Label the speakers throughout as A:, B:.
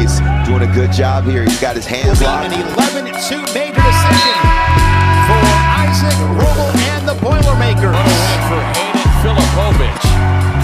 A: Blaze doing a good job here. He's got his hands locked.
B: An 11-2 major decision for Isaac Rogel and the Boilermakers.
C: What a win for Hayden Filipovic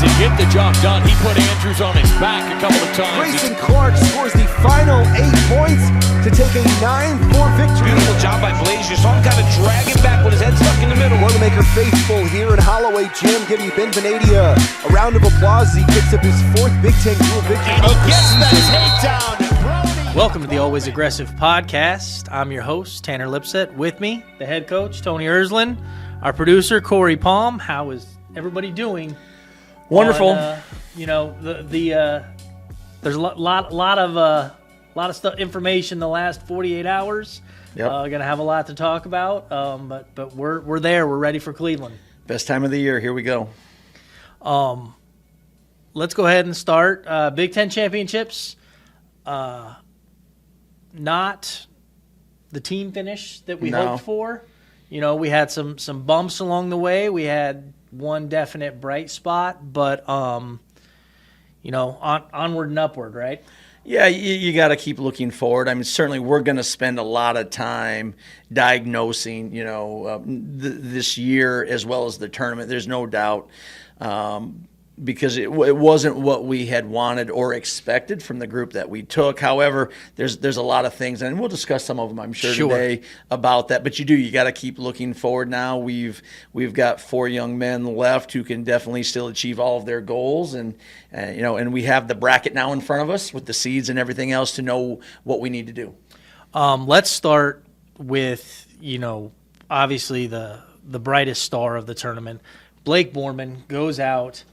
C: to get the job done. He put Andrews on his back a couple of times.
D: Grayson Clark scores the final 8 points to take a 9-4 victory.
E: Beautiful job by Blaze. You saw him kind of drag it back with his head stuck in the middle.
D: Boilermaker faithful here in Holloway Gym, giving Ben Benadia a round of applause as he picks up his 4th Big Ten dual victory.
B: And he gets the takedown. Brody.
F: Welcome to the Always Aggressive podcast. I'm your host, Tanner Lipsett. With me, the head coach, Tony Ersland, our producer, Corey Palm. How is everybody doing?
G: Wonderful.
F: There's a lot of stuff, information the last 48 hours.
G: Yep.
F: Gonna have a lot to talk about. But we're there. We're ready for Cleveland.
G: Best time of the year. Here we go.
F: Let's go ahead and start. Big Ten championships. Not the team finish that we hoped for. You know, we had some bumps along the way. We had one definite bright spot, but onward and upward, right?
G: Yeah, you got to keep looking forward. I mean, certainly we're going to spend a lot of time diagnosing, this year as well as the tournament. There's no doubt, because it wasn't what we had wanted or expected from the group that we took. However, there's a lot of things, and we'll discuss some of them, I'm sure. Today about that. But you got to keep looking forward now. We've got 4 young men left who can definitely still achieve all of their goals, and we have the bracket now in front of us with the seeds and everything else to know what we need to do.
F: Let's start with, obviously the brightest star of the tournament. Blake Borman goes out,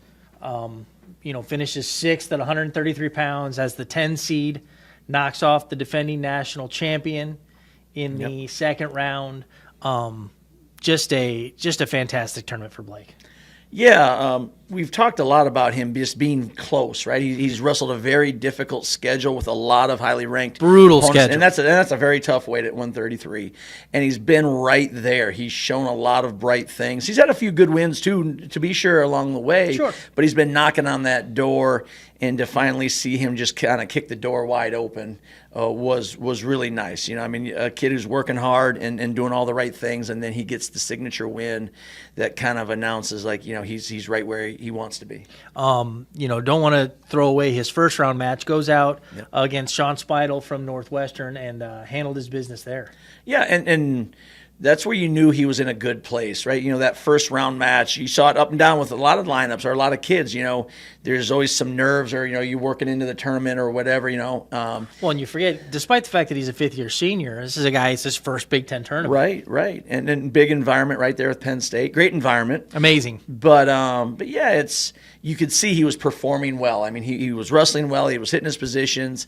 F: finishes 6th at 133 pounds as the 10 seed, knocks off the defending national champion in the second round. Just a fantastic tournament for Blake.
G: Yeah, we've talked a lot about him just being close, right? He's wrestled a very difficult schedule with a lot of highly ranked
F: brutal
G: opponents,
F: schedule,
G: and that's a very tough weight at 133. And he's been right there. He's shown a lot of bright things. He's had a few good wins too, to be sure, along the way.
F: Sure.
G: But he's been knocking on that door, and to finally see him just kind of kick the door wide open was really nice. A kid who's working hard and doing all the right things, and then he gets the signature win that kind of announces he's right where he wants to be.
F: Don't want to throw away his first round match. Goes out against Sean Speidel from Northwestern and handled his business there. Yeah,
G: and that's where you knew he was in a good place, right? That first round match, you saw it up and down with a lot of lineups or a lot of kids. There's always some nerves, or you're working into the tournament or whatever.
F: Well, and you forget, despite the fact that he's a 5th-year senior, this is a guy. It's his first Big Ten tournament.
G: Right, and then big environment right there with Penn State. Great environment,
F: amazing.
G: But yeah, you could see he was performing well. I mean, he was wrestling well. He was hitting his positions.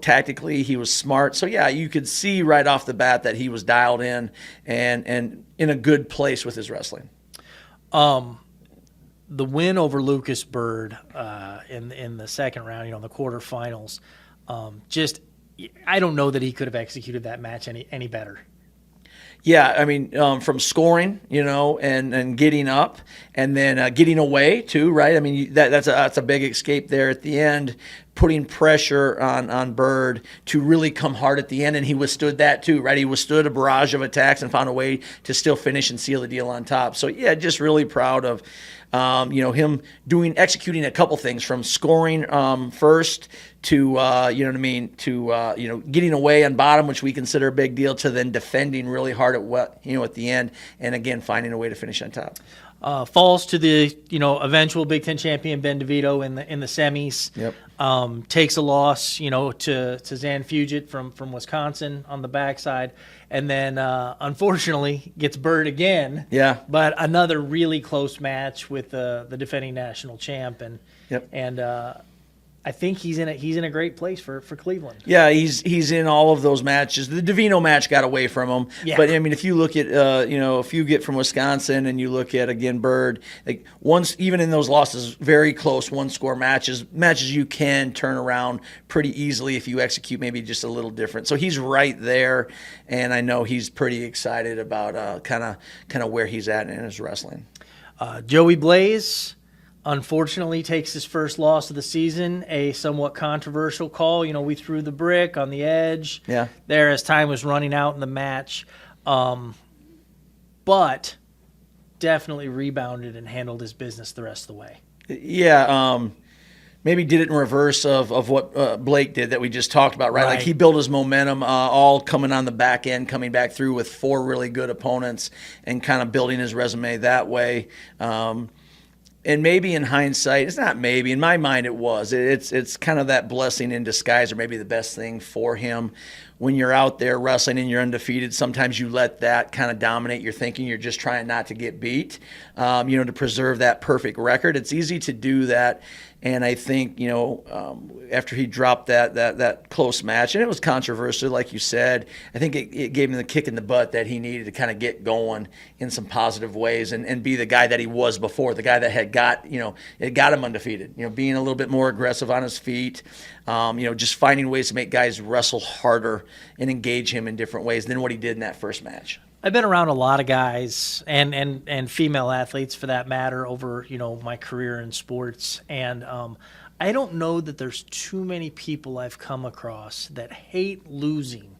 G: Tactically he was smart. So yeah, you could see right off the bat that he was dialed in and in a good place with his wrestling.
F: The win over Lucas Bird in the second round, the quarterfinals, I don't know that he could have executed that match any better.
G: Yeah, I mean, from scoring, and getting up, and then getting away too, right? I mean, that's a big escape there at the end, putting pressure on Bird to really come hard at the end, and he withstood that too, right? He withstood a barrage of attacks and found a way to still finish and seal the deal on top. So yeah, just really proud of him executing a couple things, from scoring first to getting away on bottom, which we consider a big deal, to then defending really hard at the end, and again finding a way to finish on top.
F: Falls to the eventual Big Ten champion Ben DeVito in the semis.
G: Yep.
F: Takes a loss to Zan Fugit from Wisconsin on the backside, and then unfortunately gets Bird again.
G: Yeah.
F: But another really close match with the defending national champ, and I think he's in a great place for Cleveland.
G: Yeah, he's in all of those matches. The Davino match got away from him, but I mean, if you look at if you get from Wisconsin and you look at again Bird, like once even in those losses, very close 1-score matches you can turn around pretty easily if you execute maybe just a little different. So he's right there, and I know he's pretty excited about kind of where he's at in his wrestling.
F: Joey Blaze. unfortunately takes his first loss of the season, a somewhat controversial call. We threw the brick on the edge there as time was running out in the match. But definitely rebounded and handled his business the rest of the way.
G: Yeah, maybe did it in reverse of what Blake did that we just talked about, right? Like he built his momentum all coming on the back end, coming back through with 4 really good opponents and kind of building his resume that way. And maybe in hindsight, it's not maybe, in my mind it was. It's kind of that blessing in disguise, or maybe the best thing for him. When you're out there wrestling and you're undefeated, sometimes you let that kind of dominate your thinking. You're just trying not to get beat, to preserve that perfect record. It's easy to do that. And I think, after he dropped that close match, and it was controversial, like you said, I think it gave him the kick in the butt that he needed to kind of get going in some positive ways and be the guy that he was before, the guy that had it got him undefeated, being a little bit more aggressive on his feet, just finding ways to make guys wrestle harder and engage him in different ways than what he did in that first match.
F: I've been around a lot of guys and female athletes for that matter over, my career in sports. And I don't know that there's too many people I've come across that hate losing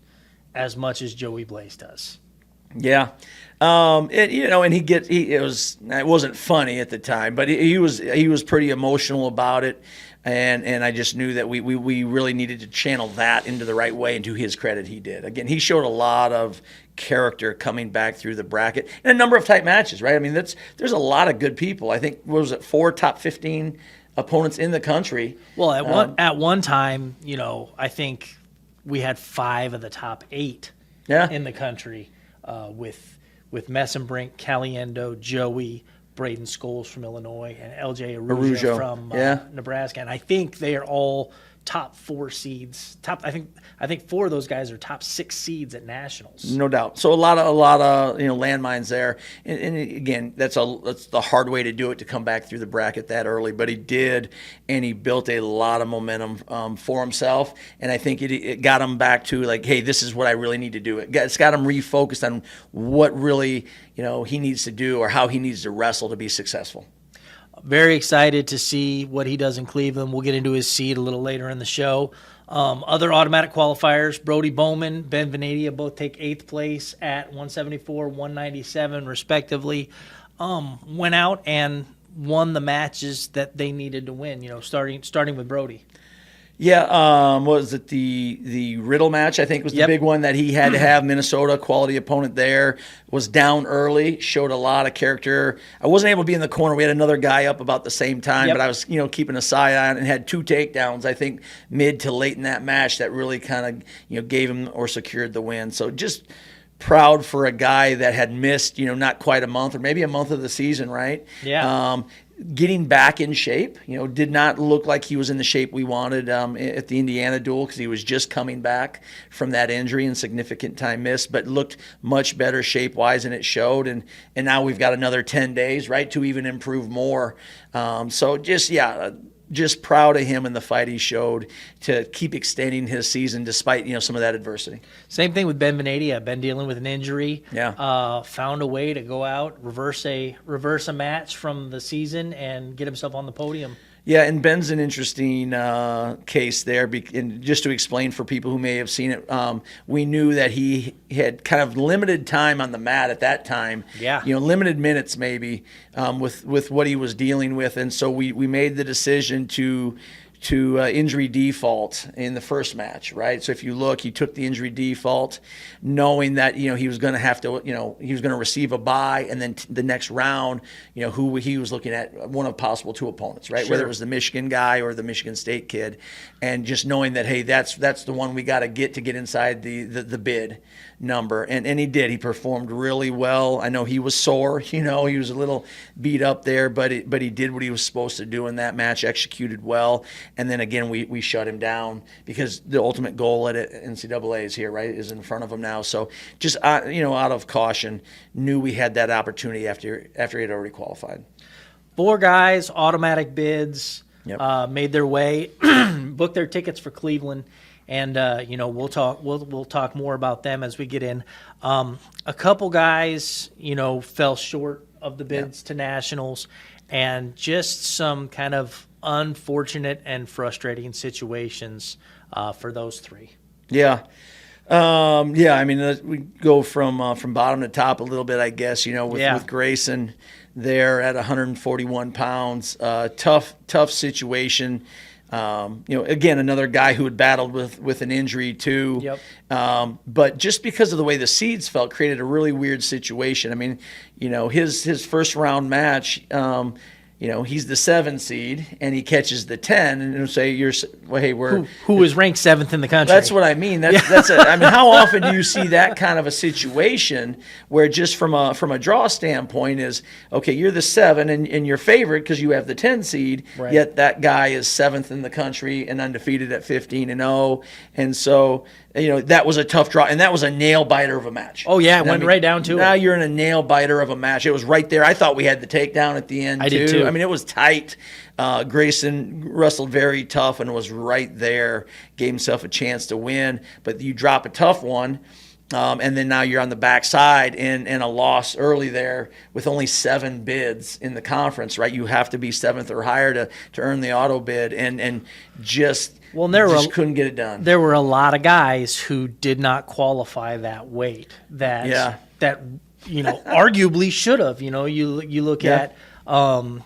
F: as much as Joey Blaze does.
G: Yeah. And it wasn't funny at the time, but he was pretty emotional about it. And I just knew that we really needed to channel that into the right way, and to his credit, he did. Again, he showed a lot of character coming back through the bracket in a number of tight matches, right? I mean, there's a lot of good people. I think, what was it, 4 top 15 opponents in the country.
F: Well, at one time, I think we had 5 of the top 8 in the country with Messenbrink, Caliendo, Joey, Braden Scholes from Illinois, and LJ Arujo from Nebraska, and I think they are all top 4 seeds. I think 4 of those guys are top 6 seeds at nationals.
G: No doubt. So a lot of landmines there, and again, that's the hard way to do it, to come back through the bracket that early. But he did, and he built a lot of momentum for himself, and I think it got him back to like, hey, this is what I really need to do. It's got him refocused on what really he needs to do, or how he needs to wrestle to be successful.
F: Very excited to see what he does in Cleveland. We'll get into his seed a little later in the show. Other automatic qualifiers, Brody Bowman, Ben Venadia both take 8th place at 174, 197 respectively. Went out and won the matches that they needed to win, starting with Brody.
G: Yeah, what was it, the Riddle match, I think, was the big one that he had to have. Minnesota, quality opponent there, was down early, showed a lot of character. I wasn't able to be in the corner. We had another guy up about the same time, but I was, keeping a side on, and had 2 takedowns, I think, mid to late in that match that really kind of, gave him or secured the win. So just proud for a guy that had missed, not quite a month, or maybe a month of the season, right?
F: Yeah.
G: Getting back in shape, did not look like he was in the shape we wanted at the Indiana duel, because he was just coming back from that injury and significant time missed, but looked much better shape-wise, and it showed. And now we've got another 10 days, right, to even improve more. Just proud of him and the fight he showed to keep extending his season despite some of that adversity.
F: Same thing with Ben Venadia. Ben dealing with an injury.
G: Yeah.
F: Found a way to go out, reverse a match from the season, and get himself on the podium.
G: Yeah, and Ben's an interesting case there. And just to explain for people who may have seen it, we knew that he had kind of limited time on the mat at that time.
F: Yeah.
G: Limited minutes maybe with what he was dealing with. And so we made the decision to injury default in the first match, right? So if you look, he took the injury default, knowing that he was going to have to, he was going to receive a bye, and then the next round, who he was looking at, one of possible 2 opponents, right?
F: Sure.
G: Whether it was the Michigan guy or the Michigan State kid, and just knowing that, hey, that's the one we got to get inside the bid number, and he did. He performed really well. I know he was sore, he was a little beat up there, but he did what he was supposed to do in that match, executed well. And then again, we shut him down, because the ultimate goal at NCAAs here, right, is in front of him now. So just out of caution, knew we had that opportunity after he had already qualified.
F: 4 guys, automatic bids, made their way, booked their tickets for Cleveland, and we'll talk more about them as we get in. A couple guys, fell short of the bids to nationals, and just some kind of unfortunate and frustrating situations for those three.
G: Yeah. I mean, we go from bottom to top a little bit, I guess, with Grayson there at 141 pounds. Tough situation. Again, another guy who had battled with an injury too.
F: Yep.
G: But just because of the way the seeds felt, created a really weird situation. I mean, his first round match, he's the 7 seed and he catches the 10 and it'll say
F: who was ranked 7th in the country.
G: That's what I mean. That's I mean, how often do you see that kind of a situation where just from a draw standpoint is, okay, you're the 7 and you're favored because you have the 10 seed,
F: right.
G: Yet that guy is 7th in the country and undefeated at 15-0. And so, that was a tough draw, and that was a nail biter of a match.
F: Oh yeah, it went right down to it.
G: Now you're in a nail biter of a match. It was right there. I thought we had the takedown at the end.
F: I did too.
G: I mean, it was tight. Grayson wrestled very tough and was right there. Gave himself a chance to win, but you drop a tough one. And then now you're on the backside in a loss early there with only 7 bids in the conference, right? You have to be 7th or higher to earn the auto bid, and just couldn't get it done.
F: There were a lot of guys who did not qualify that weight that arguably should have. You look at Dylan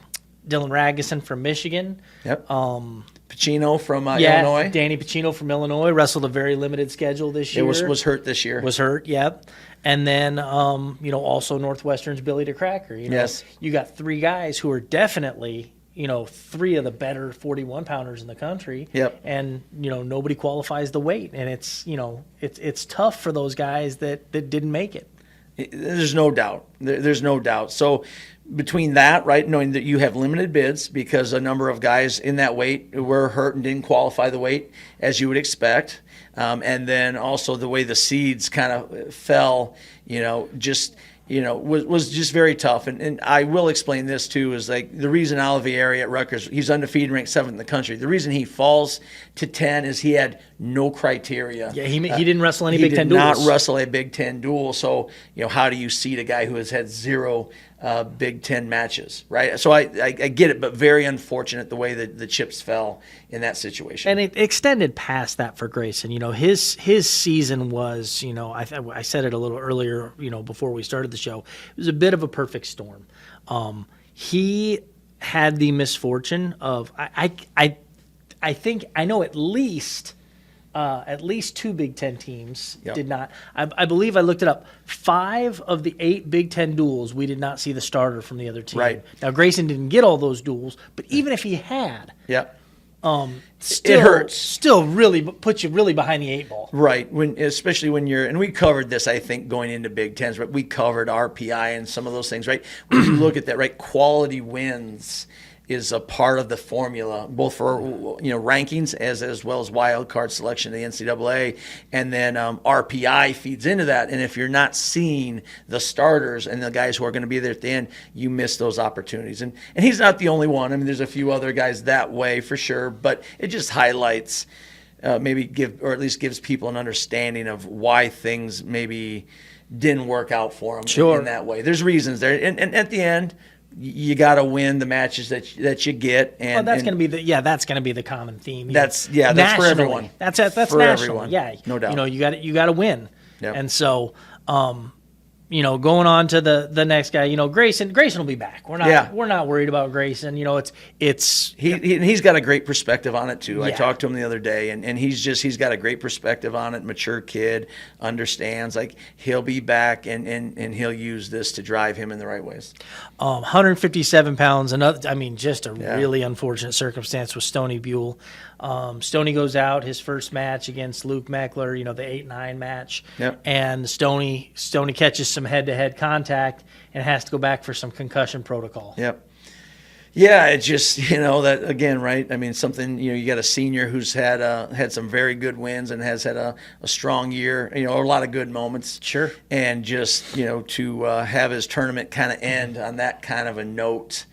F: Ragusan from Michigan.
G: Yep. Pacino from Illinois.
F: Danny Pacino from Illinois wrestled a very limited schedule this year.
G: Was hurt this year.
F: Was hurt, yep. And then, also Northwestern's Billy DeCracker.
G: Yes. You
F: got 3 guys who are definitely, 3 of the better 41-pounders in the country.
G: Yep.
F: And, nobody qualifies the weight. And it's tough for those guys that didn't make it.
G: There's no doubt. There's no doubt. So between that, right, knowing that you have limited bids because a number of guys in that weight were hurt and didn't qualify the weight as you would expect, and then also the way the seeds kind of fell, was just very tough. And I will explain this too, is like the reason Olivieri at Rutgers, he's undefeated, ranked 7th in the country. The reason he falls to 10 is he had no criteria.
F: Yeah, he didn't wrestle any Big Ten duels.
G: He did not wrestle a Big Ten duel. So, how do you seed a guy who has had 0 Big Ten matches, right? So I get it, but very unfortunate the way that the chips fell in that situation.
F: And it extended past that for Grayson. His season was, I said it a little earlier, before we started the show, it was a bit of a perfect storm. He had the misfortune of, I think I know at least 2 Big Ten teams did not. I believe I looked it up. 5 of the 8 Big Ten duels, we did not see the starter from the other team.
G: Right.
F: Now, Grayson didn't get all those duels, but even if he had,
G: it
F: hurts. Still really puts you really behind the 8 ball.
G: Right. Especially when you're, and we covered this, I think, going into Big Tens, right? We covered RPI and some of those things, right? When you look at that, right? Quality wins is a part of the formula, both for rankings as well as wild card selection in the NCAA, and then RPI feeds into that. And if you're not seeing the starters and the guys who are going to be there at the end, you miss those opportunities. And he's not the only one. I mean, there's a few other guys that way for sure, but it just highlights, at least gives people an understanding of why things maybe didn't work out for them in that way. There's reasons there, and at the end, you got to win the matches that you get, and
F: that's going to be the common theme.
G: That's for everyone.
F: That's
G: for
F: national.
G: Everyone.
F: Yeah,
G: no doubt.
F: You got to win,
G: yep.
F: And so going on to the next guy, Grayson will be back. We're not worried about Grayson.
G: He's got a great perspective on it too.
F: Yeah.
G: I talked to him the other day, and he's got a great perspective on it. Mature kid, understands, like, he'll be back, and he'll use this to drive him in the right ways.
F: 157 pounds. Just a really unfortunate circumstance with Stoney Buell. Stoney goes out his first match against Luke Meckler, the 8-9 match.
G: Yep.
F: And Stoney catches some head-to-head contact and has to go back for some concussion protocol.
G: Yep. Yeah, it's just, that again, right? I mean, something, you got a senior who's had some very good wins and has had a strong year, a lot of good moments.
F: Sure.
G: And just, to have his tournament kind of end on that kind of a note,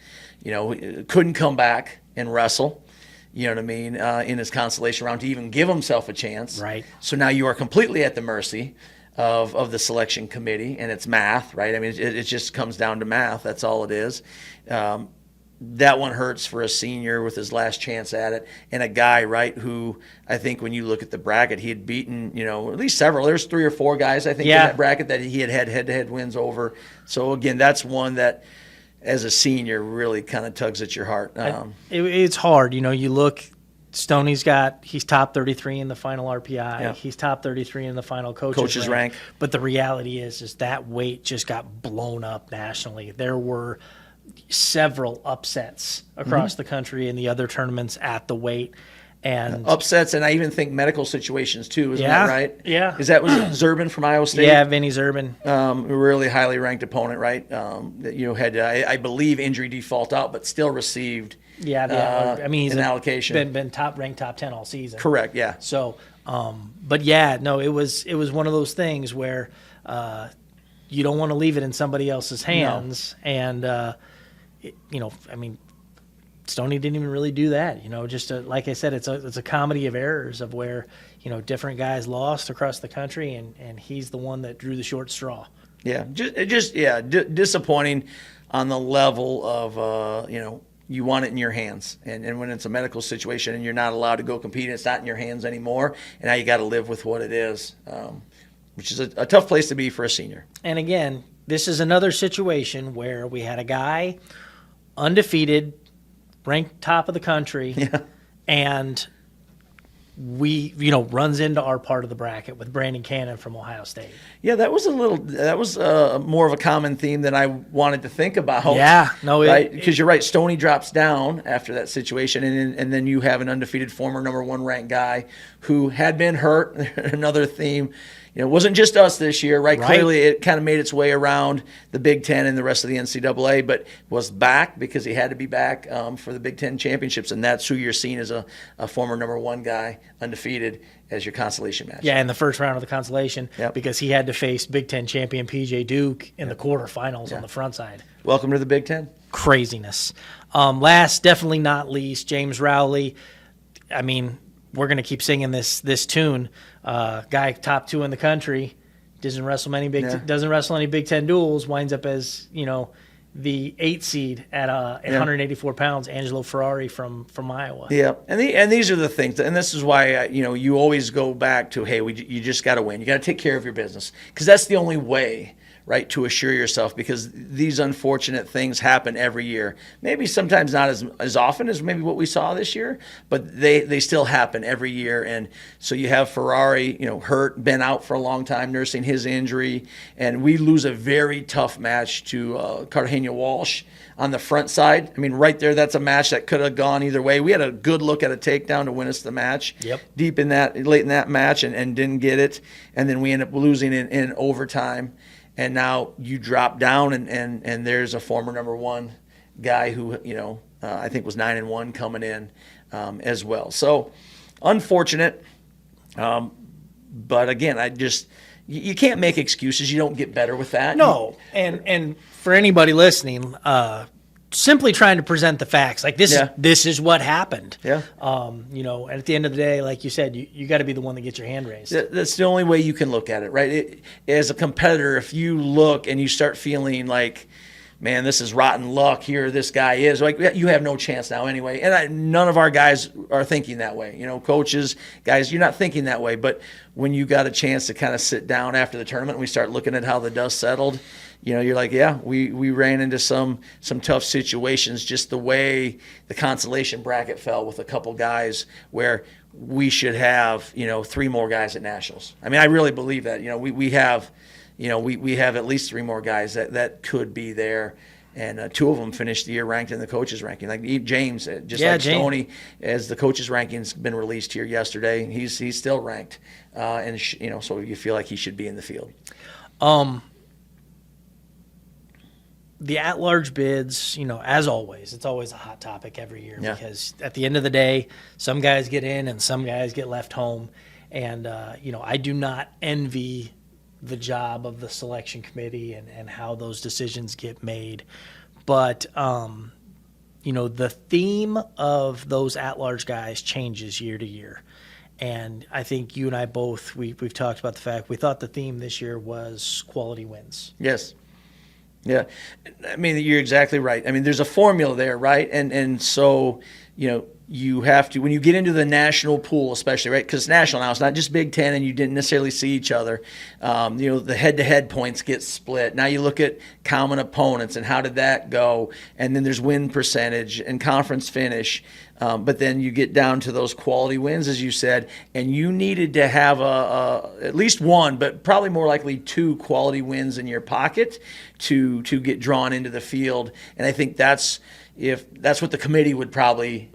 G: couldn't come back and wrestle. You know what I mean, in his consolation round to even give himself a chance.
F: Right.
G: So now you are completely at the mercy of the selection committee, and it's math, right? I mean, it just comes down to math. That's all it is. that one hurts for a senior with his last chance at it, and a guy, right, who I think when you look at the bracket, he had beaten, at least several. There's 3 or 4 guys, I think, in that bracket that he had head-to-head wins over. So, again, that's one that, as a senior, really kind of tugs at your heart.
F: It's hard. You look, Stoney's he's top 33 in the final RPI.
G: Yeah.
F: He's top 33 in the final coaches rank. But the reality is that weight just got blown up nationally. There were several upsets across the country in the other tournaments at the weight. And
G: upsets, and I even think medical situations too. Isn't that right?
F: Yeah.
G: Was Zerbin from Iowa State?
F: Yeah, Vinny Zerbin.
G: A really highly ranked opponent, right? That had, I believe, injury default out, but still received.
F: Yeah, he's
G: an allocation.
F: Been ranked top 10 all season.
G: Correct. Yeah.
F: So, but yeah, no, it was one of those things where you don't want to leave it in somebody else's hands, and Stoney didn't even really do that. Just like I said, it's a comedy of errors of where different guys lost across the country, and he's the one that drew the short straw.
G: Yeah, disappointing on the level of you want it in your hands, and when it's a medical situation and you're not allowed to go compete, it's not in your hands anymore, and now you got to live with what it is, which is a tough place to be for a senior.
F: And again, this is another situation where we had a guy undefeated, ranked top of the country, and we, runs into our part of the bracket with Brandon Cannon from Ohio State.
G: Yeah, that was more of a common theme than I wanted to think about.
F: Yeah, no,
G: right, because you're right. Stoney drops down after that situation, and then you have an undefeated former number 1 ranked guy who had been hurt. Another theme. It wasn't just us this year, right? Clearly, it kind of made its way around the Big Ten and the rest of the NCAA, but was back because he had to be back for the Big Ten championships, and that's who you're seeing as a former number 1 guy, undefeated, as your consolation match.
F: Yeah, in the first round of the consolation, because he had to face Big Ten champion P.J. Duke in the quarterfinals on the front side.
G: Welcome to the Big Ten.
F: Craziness. Last, definitely not least, James Rowley. We're going to keep singing this tune. Guy top 2 in the country, doesn't wrestle any Big Ten duels, winds up as the 8 seed at 184 pounds. Angelo Ferrari from Iowa.
G: Yeah, and these are the things, and this is why you always go back to, hey, you just got to win. You got to take care of your business, because that's the only way, right, to assure yourself, because these unfortunate things happen every year. Maybe sometimes not as often as maybe what we saw this year, but they still happen every year. And so you have Ferrari, hurt, been out for a long time, nursing his injury, and we lose a very tough match to Cartagena Walsh on the front side. Right there, that's a match that could have gone either way. We had a good look at a takedown to win us the match.
F: Yep.
G: Late in that match, and didn't get it, and then we end up losing in overtime. And now you drop down, and there's a former number 1 guy who, I think was 9-1 coming in as well. So unfortunate. But again, you can't make excuses. You don't get better with that.
F: No. And for anybody listening, simply trying to present the facts. Like this is what happened.
G: Yeah.
F: And at the end of the day, like you said, you got to be the one that gets your hand raised.
G: That's the only way you can look at it, right? As a competitor, if you look and you start feeling like, man, this is rotten luck here, this guy is, like, you have no chance now anyway. And none of our guys are thinking that way. Coaches, guys, you're not thinking that way. But when you got a chance to kind of sit down after the tournament and we start looking at how the dust settled, you're like, yeah, we ran into some tough situations, just the way the consolation bracket fell with a couple guys where we should have, 3 more guys at nationals. I really believe that. We have, we have at least 3 more guys that could be there. And 2 of them finished the year ranked in the coaches ranking. Like James, like James. Stoney, as the coaches ranking's been released here yesterday, he's still ranked. And so you feel like he should be in the field.
F: The at-large bids, as always, it's always a hot topic every year because at the end of the day, some guys get in and some guys get left home. And, I do not envy the job of the selection committee and how those decisions get made. But, the theme of those at-large guys changes year to year. And I think you and I both, we've talked about the fact we thought the theme this year was quality wins.
G: Yes. Yeah. I mean, you're exactly right. I mean, there's a formula there, right? And so, you have to, when you get into the national pool, especially, right? Because national now, it's not just Big Ten and you didn't necessarily see each other. The head-to-head points get split. Now you look at common opponents and how did that go? And then there's win percentage and conference finish. But then you get down to those quality wins, as you said, and you needed to have at least one, but probably more likely 2 quality wins in your pocket to get drawn into the field. And I think that's what the committee would probably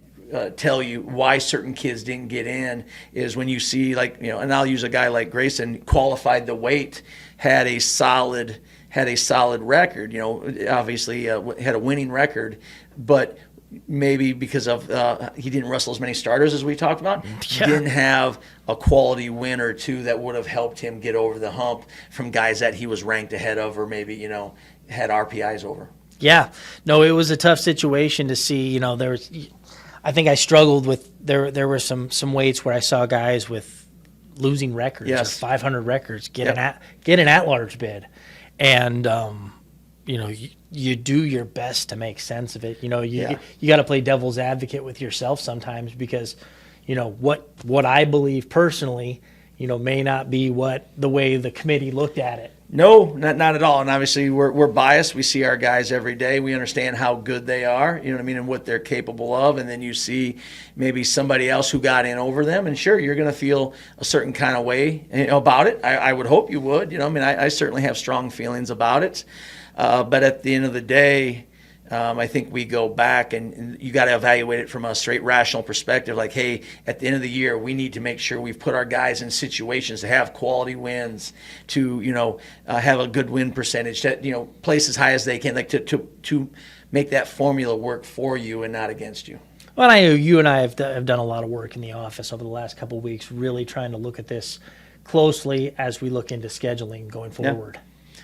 G: tell you why certain kids didn't get in is when you see and I'll use a guy like Grayson, qualified the weight, had a solid record, obviously had a winning record, but maybe because of he didn't wrestle as many starters as we talked about, didn't have a quality win or 2 that would have helped him get over the hump from guys that he was ranked ahead of or maybe, had RPIs over.
F: Yeah. No, it was a tough situation to see. I think I struggled with there were some weights where I saw guys with losing records,
G: yes,
F: 500 records, get an at-large bid, and you do your best to make sense of it. You got to play devil's advocate with yourself sometimes because what I believe personally may not be the way the committee looked at it.
G: No, not at all. And obviously we're biased. We see our guys every day. We understand how good they are, and what they're capable of. And then you see maybe somebody else who got in over them. And sure, you're going to feel a certain kind of way about it. I would hope you would. I certainly have strong feelings about it. But at the end of the day, I think we go back and you got to evaluate it from a straight rational perspective. Like, hey, at the end of the year, we need to make sure we've put our guys in situations to have quality wins, to have a good win percentage, to place as high as they can, like to make that formula work for you and not against you.
F: Well, I know you and I have done a lot of work in the office over the last couple of weeks, really trying to look at this closely as we look into scheduling going forward.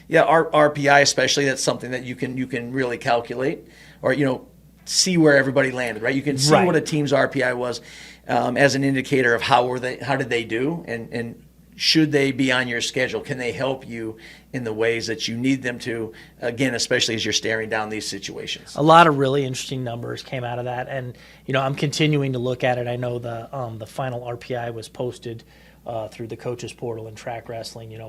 G: Yeah, RPI especially, that's something that you can really calculate or, see where everybody landed, right? You can see what a team's RPI was as an indicator of how did they do and should they be on your schedule? Can they help you in the ways that you need them to, again, especially as you're staring down these situations?
F: A lot of really interesting numbers came out of that, and, I'm continuing to look at it. I know the final RPI was posted through the coaches portal in track wrestling.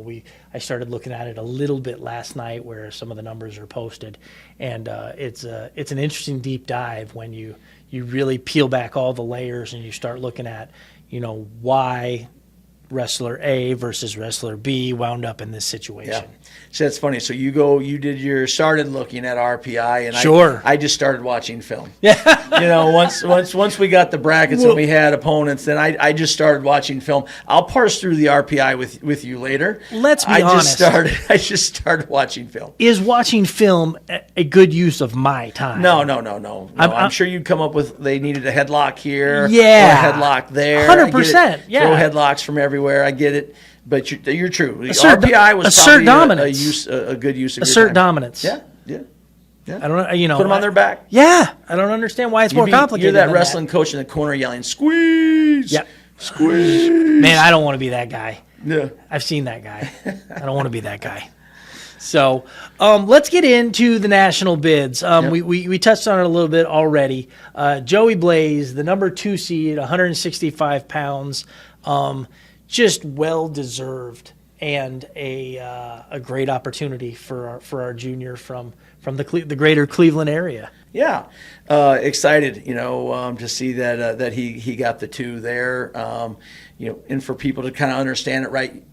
F: I started looking at it a little bit last night where some of the numbers are posted, and it's an interesting deep dive when you really peel back all the layers and you start looking at why wrestler A versus wrestler B wound up in this situation.
G: Yeah. So that's funny. So you started looking at RPI, and
F: sure.
G: I just started watching film. Yeah. Once we got the brackets and we had opponents, then I just started watching film. I'll parse through the RPI with you later.
F: Let's be honest.
G: I just started watching film.
F: Is watching film a good use of my time?
G: No. I'm sure you'd come up with they needed a headlock here,
F: yeah,
G: or a headlock there.
F: 100%. Yeah.
G: Throw headlocks from everywhere. I get it. But you're true. RPI was
F: assert
G: probably
F: dominance.
G: a good use of
F: assert
G: your time.
F: dominance.
G: Yeah.
F: I don't
G: put them on their back.
F: Yeah, I don't understand why it's more complicated.
G: You're that
F: than
G: wrestling coach in the corner yelling, "Squeeze!"
F: Yep.
G: Squeeze.
F: Man, I don't want to be that guy.
G: Yeah,
F: I've seen that guy. I don't want to be that guy. So let's get into the national bids. We touched on it a little bit already. Joey Blaze, the number 2 seed, 165 pounds. Just well-deserved and a great opportunity for our junior from the greater Cleveland area.
G: Yeah, excited, to see that he got the 2 there, and for people to kind of understand it right.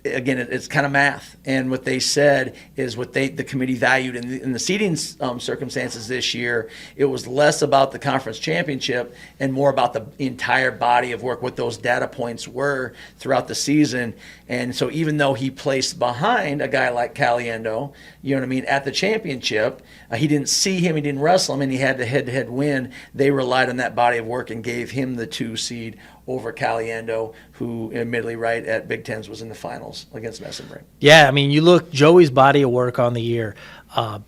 G: Again, it's kind of math, and what they said is what the committee valued in the seeding circumstances this year. It was less about the conference championship and more about the entire body of work, what those data points were throughout the season. And so, even though he placed behind a guy like Caliendo, at the championship, he didn't see him, he didn't wrestle him, and he had the head-to-head win. They relied on that body of work and gave him the 2 seed over Caliendo, who admittedly at Big Tens was in the finals against Messenbrink.
F: Yeah, you look, Joey's body of work on the year,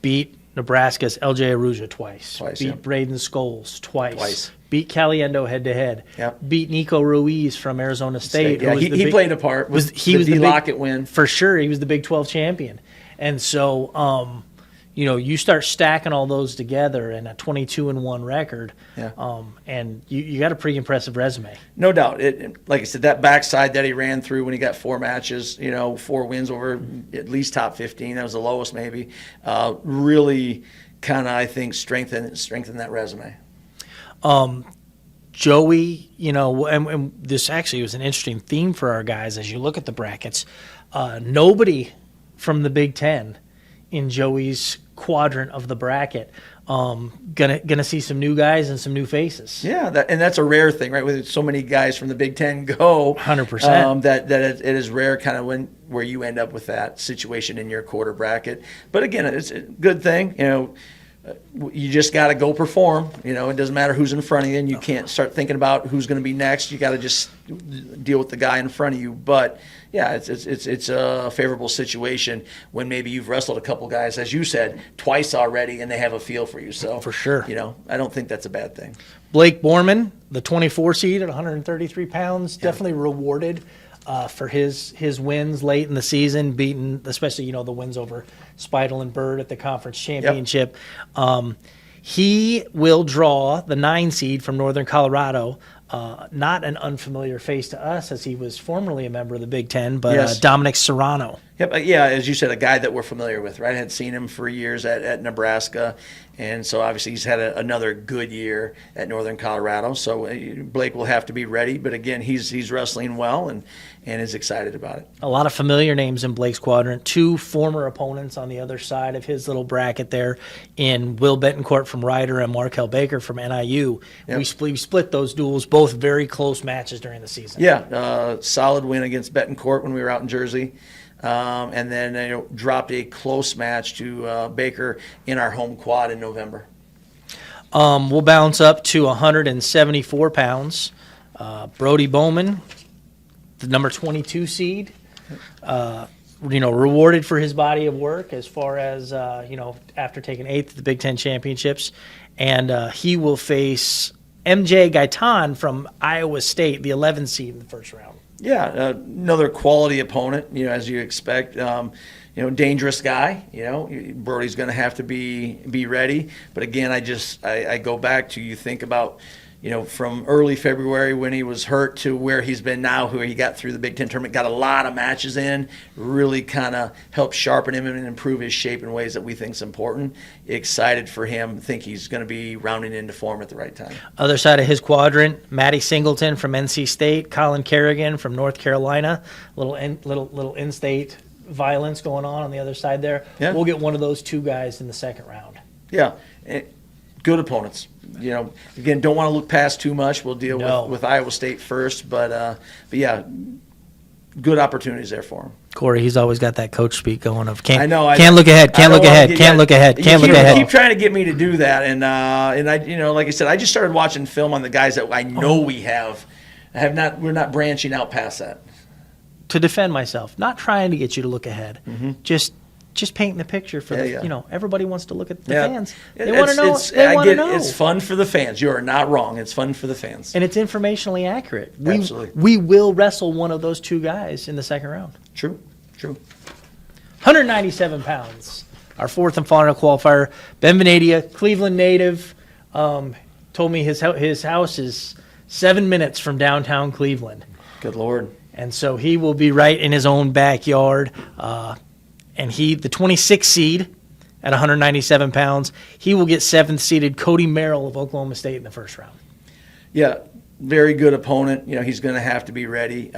F: beat Nebraska's LJ Aruja twice, beat Braden Scholes twice, beat Caliendo head-to-head, beat Nico Ruiz from Arizona State.
G: Yeah, he played a part.
F: He was the
G: Lockett win.
F: For sure, he was the Big 12 champion. And so, you start stacking all those together in a 22-1 record, and you got a pretty impressive resume.
G: No doubt. Like I said, that backside that he ran through when he got 4 matches, 4 wins over at least top 15. That was the lowest maybe. Really kind of, I think, strengthen that resume.
F: Joey, and this actually was an interesting theme for our guys as you look at the brackets. Nobody from the Big Ten in Joey's quadrant of the bracket. Gonna see some new guys and some new faces.
G: Yeah, that's a rare thing, right? With so many guys from the Big Ten go,
F: 100%.
G: That it is rare, kind of where you end up with that situation in your quarter bracket. But again, it's a good thing. You just got to go perform. It doesn't matter who's in front of you, and you can't start thinking about who's going to be next. You got to just deal with the guy in front of you. But yeah, it's a favorable situation when maybe you've wrestled a couple guys, as you said, twice already, and they have a feel for you. So
F: for sure,
G: I don't think that's a bad thing.
F: Blake Borman, the 24 seed at 133 pounds, definitely rewarded for his wins late in the season, beating especially the wins over Speidel and Bird at the conference championship. Yep. He will draw the 9 seed from Northern Colorado. Not an unfamiliar face to us, as he was formerly a member of the Big Ten, but Dominic Serrano.
G: Yep, yeah, as you said, a guy that we're familiar with, right? I had seen him for years at Nebraska, and so obviously he's had another good year at Northern Colorado. So Blake will have to be ready, but again, he's wrestling well and is excited about it.
F: A lot of familiar names in Blake's quadrant. 2 former opponents on the other side of his little bracket there in Will Betancourt from Rider and Markel Baker from NIU. Yep. We split those duels, both very close matches during the season.
G: Yeah, solid win against Betancourt when we were out in Jersey. And then dropped a close match to Baker in our home quad in November.
F: We'll bounce up to 174 pounds. Brody Bowman, the number 22 seed, rewarded for his body of work as far as, after taking 8th at the Big Ten championships. And he will face MJ Gaitan from Iowa State, the 11 seed in the first round. Yeah,
G: another quality opponent, as you expect. Dangerous guy. Brody's going to have to be ready. But again, I go back to, you think about, from early February when he was hurt to where he's been now, where he got through the Big Ten tournament, got a lot of matches in, really kind of helped sharpen him and improve his shape in ways that we think is important. Excited for him. Think he's going to be rounding into form at the right time.
F: Other side of his quadrant, Matty Singleton from NC State, Colin Kerrigan from North Carolina. Little in-state violence going on the other side there. Yeah. We'll get one of those 2 guys in the second round.
G: Yeah. Good opponents. Again, don't want to look past too much. We'll deal with Iowa State first, but yeah, good opportunities there for him.
F: Corey, he's always got that coach speak going of can't look ahead.
G: Keep trying to get me to do that, and I, like I said, I just started watching film on the guys that I know we have. We're not branching out past that.
F: To defend myself, not trying to get you to look ahead, just painting the picture for everybody wants to look at the fans. They want to know. They want to know.
G: It's fun for the fans. You are not wrong. It's fun for the fans.
F: And it's informationally accurate.
G: Absolutely.
F: We will wrestle one of those 2 guys in the second round.
G: True.
F: 197 pounds. Our 4th and final qualifier, Ben Venadia, Cleveland native, told me his house is 7 minutes from downtown Cleveland.
G: Good Lord.
F: And so he will be right in his own backyard. And the 26th seed at 197 pounds, he will get 7th seeded Cody Merrill of Oklahoma State in the first round.
G: Yeah, very good opponent. He's going to have to be ready.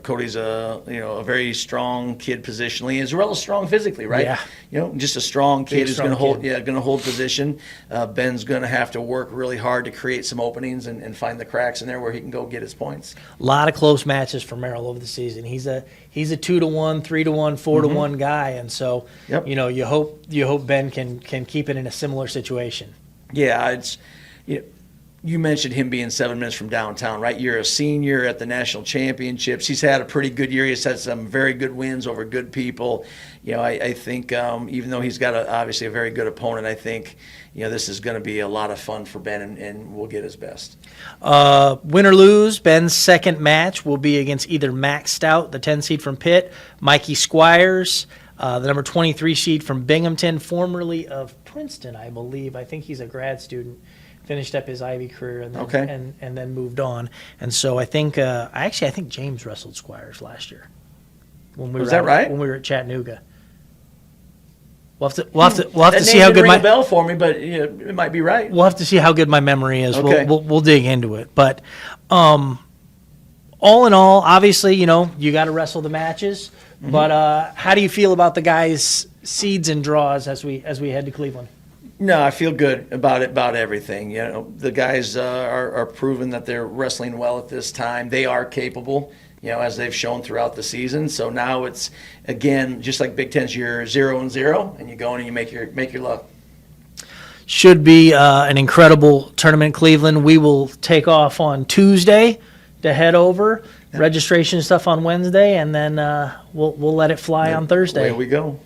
G: Cody's a very strong kid positionally, as well as strong physically, right?
F: Yeah.
G: Just a strong kid who's going to hold position. Ben's going to have to work really hard to create some openings and find the cracks in there where he can go get his points.
F: A lot of close matches for Merrill over the season. He's a 2-1, 3-1, 4-1 guy, and so you hope Ben can keep it in a similar situation.
G: Yeah, you mentioned him being 7 minutes from downtown, right? You're a senior at the national championships. He's had a pretty good year. He's had some very good wins over good people. I think even though he's got obviously a very good opponent, I think this is going to be a lot of fun for Ben, and we'll get his best.
F: Win or lose, Ben's second match will be against either Max Stout, the 10 seed from Pitt, Mikey Squires, The number 23 seed from Binghamton, formerly of Princeton, I believe. I think he's a grad student. Finished up his Ivy career and then moved on. And so I think I think James wrestled Squires last year. When we were at Chattanooga. We'll have to see how good
G: my bell for me, but it might be right.
F: We'll have to see how good my memory is.
G: Okay.
F: We'll dig into it. But all in all, obviously, you got to wrestle the matches. Mm-hmm. But how do you feel about the guys' seeds and draws as we head to Cleveland?
G: No, I feel good about everything. The guys are proving that they're wrestling well at this time. They are capable, as they've shown throughout the season. So now it's, again, just like Big Ten's, you're 0-0, and you go in and you make your luck.
F: Should be an incredible tournament in Cleveland. We will take off on Tuesday to head over. Yep. Registration stuff on Wednesday, and then we'll let it fly on Thursday.
G: Away we go.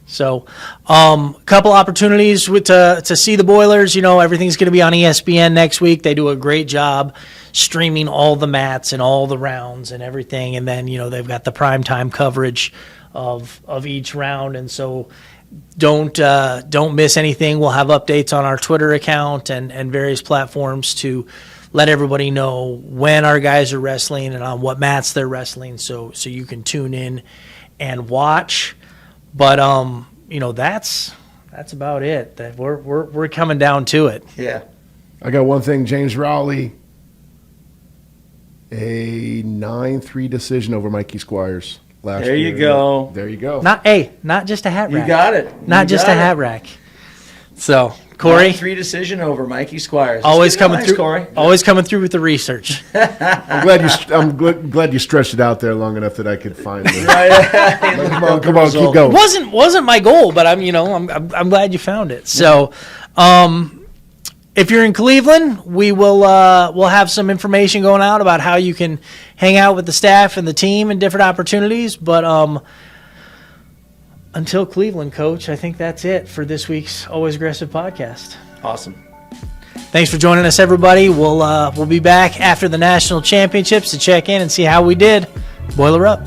F: So, a couple opportunities to see the Boilers. Everything's going to be on ESPN next week. They do a great job streaming all the mats and all the rounds and everything. And then, they've got the primetime coverage of each round. And so don't miss anything. We'll have updates on our Twitter account and various platforms to let everybody know when our guys are wrestling and on what mats they're wrestling, so you can tune in and watch. But that's about it. That we're coming down to it.
G: Yeah.
H: I got one thing. James Rowley, a 9-3 decision over Mikey Squires last year.
G: There you go.
F: Not just a hat rack.
G: You got it.
F: Not just a hat rack. So, Corey,
G: 9-3 decision over Mikey Squires.
F: Always coming through,
G: Corey.
F: Always coming through with the research.
H: I'm glad you stretched it out there long enough that I could find it. Come on, keep going.
F: Wasn't my goal, but I'm glad you found it. So, if you're in Cleveland, we'll have some information going out about how you can hang out with the staff and the team and different opportunities. But until Cleveland, Coach, I think that's it for this week's Always Aggressive podcast.
G: Awesome.
F: Thanks for joining us, everybody. We'll be back after the national championships to check in and see how we did. Boiler up.